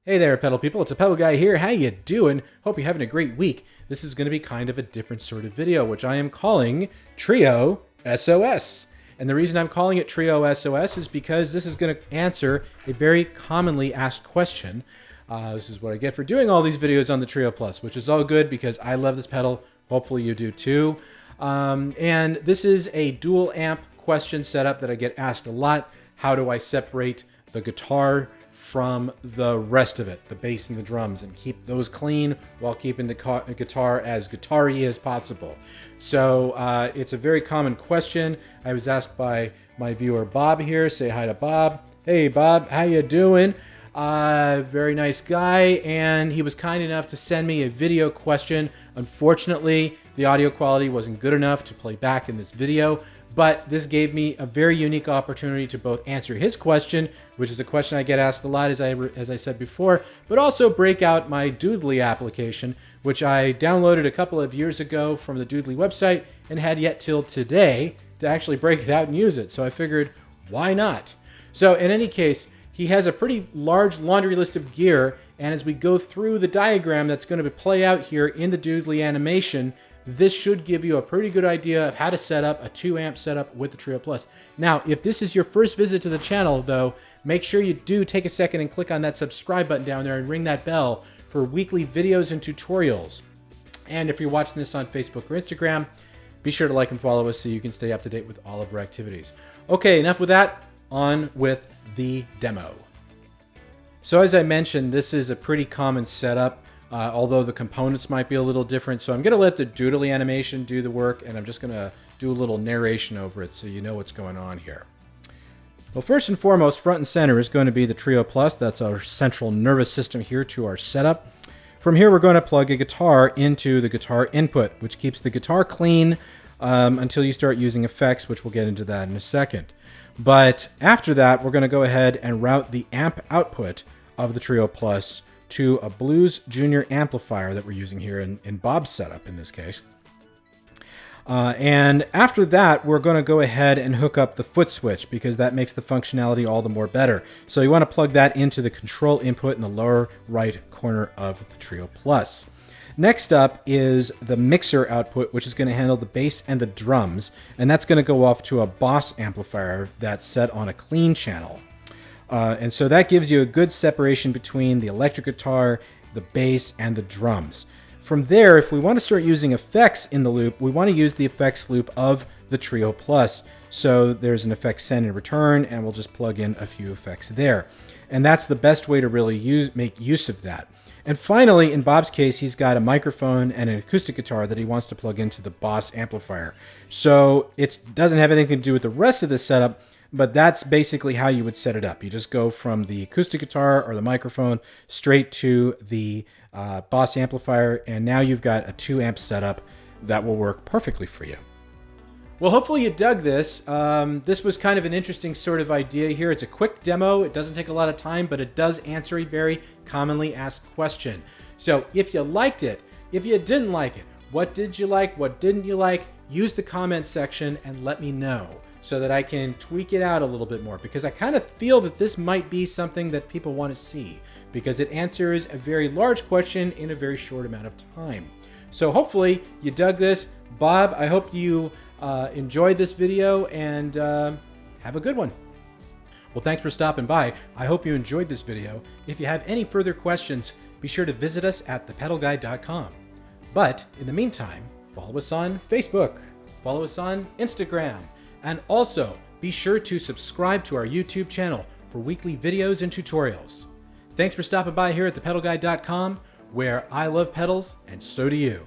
Hey there, pedal people. It's a pedal guy here. How you doing? Hope you're having a great week. This is going to be kind of a different sort of video, which I am calling Trio SOS. And the reason I'm calling it Trio SOS is because this is going to answer a very commonly asked question. This is what I get for doing all these videos on the Trio Plus, which is all good because I love this pedal. Hopefully you do too. And this is a dual amp question setup that I get asked a lot. How do I separate the guitar from the rest of it, the bass and the drums, and keep those clean while keeping the guitar as guitar-y as possible? So it's a very common question. I was asked by my viewer Bob here. Say hi to Bob. Hey Bob, how you doing? Very nice guy, and he was kind enough to send me a video question. Unfortunately, the audio quality wasn't good enough to play back in this video, but this gave me a very unique opportunity to both answer his question, which is a question I get asked a lot, as I said before, but also break out my Doodly application, which I downloaded a couple of years ago from the Doodly website and had yet till today to actually break it out and use it. So I figured, why not? So in any case, he has a pretty large laundry list of gear, and as we go through the diagram that's going to play out here in the Doodly animation, this should give you a pretty good idea of how to set up a 2-amp setup with the Trio Plus. Now, if this is your first visit to the channel, though, make sure you do take a second and click on that subscribe button down there and ring that bell for weekly videos and tutorials. And if you're watching this on Facebook or Instagram, be sure to like and follow us so you can stay up to date with all of our activities. Okay, enough with that. On with the demo. So as I mentioned, this is a pretty common setup. Although the components might be a little different. So I'm going to let the Doodly animation do the work, and I'm just going to do a little narration over it so you know what's going on here. Well, first and foremost, front and center is going to be the Trio Plus. That's our central nervous system here to our setup. From here, we're going to plug a guitar into the guitar input, which keeps the guitar clean until you start using effects, which we'll get into that in a second. But after that, we're going to go ahead and route the amp output of the Trio Plus to a Blues Junior amplifier that we're using here in Bob's setup in this case. And after that, we're going to go ahead and hook up the foot switch because that makes the functionality all the more better. So you want to plug that into the control input in the lower right corner of the Trio Plus. Next up is the mixer output, which is going to handle the bass and the drums, and that's going to go off to a Boss amplifier that's set on a clean channel. And so that gives you a good separation between the electric guitar, the bass, and the drums. From there, if we want to start using effects in the loop, we want to use the effects loop of the Trio Plus. So there's an effects send and return, and we'll just plug in a few effects there. And that's the best way to really make use of that. And finally, in Bob's case, he's got a microphone and an acoustic guitar that he wants to plug into the Boss amplifier. So it doesn't have anything to do with the rest of the setup, but that's basically how you would set it up. You just go from the acoustic guitar or the microphone straight to the Boss amplifier, and now you've got a 2-amp setup that will work perfectly for you. Well, hopefully you dug this. This was kind of an interesting sort of idea here. It's a quick demo. It doesn't take a lot of time, but it does answer a very commonly asked question. So if you liked it, if you didn't like it, what did you like, what didn't you like, use the comment section and let me know, so that I can tweak it out a little bit more, because I kind of feel that this might be something that people want to see because it answers a very large question in a very short amount of time. So hopefully you dug this. Bob, I hope you enjoyed this video, and have a good one. Well, thanks for stopping by. I hope you enjoyed this video. If you have any further questions, be sure to visit us at thepedalguy.com. But in the meantime, follow us on Facebook, follow us on Instagram, and also be sure to subscribe to our YouTube channel for weekly videos and tutorials. Thanks for stopping by here at thepedalguy.com, where I love pedals and so do you.